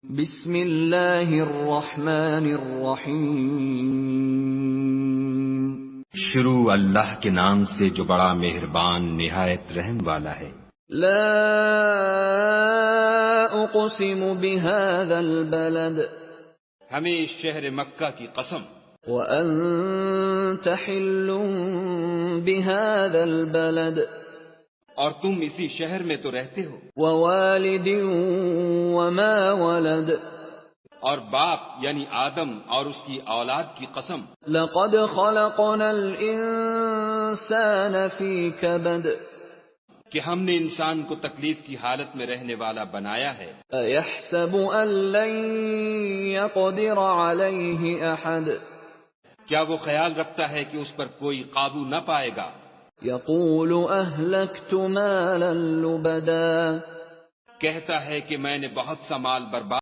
بسم اللہ الرحمن الرحیم۔ شروع اللہ کے نام سے جو بڑا مہربان نہایت رحم والا ہے۔ لا اقسم بهذا البلد، ہمیں اس شہر مکہ کی قسم، وانت حل بهذا البلد، اور تم اسی شہر میں تو رہتے ہو، ووالد وما ولد، اور باپ یعنی آدم اور اس کی اولاد کی قسم، لقد خلقنا الانسان فی کبد، کہ ہم نے انسان کو تکلیف کی حالت میں رہنے والا بنایا ہے۔ ایحسب ان لن یقدر علیہ احد، کیا وہ خیال رکھتا ہے کہ اس پر کوئی قابو نہ پائے گا؟ یقول اہلکت مالا لبدا، کہتا ہے کہ میں نے بہت سا مال برباد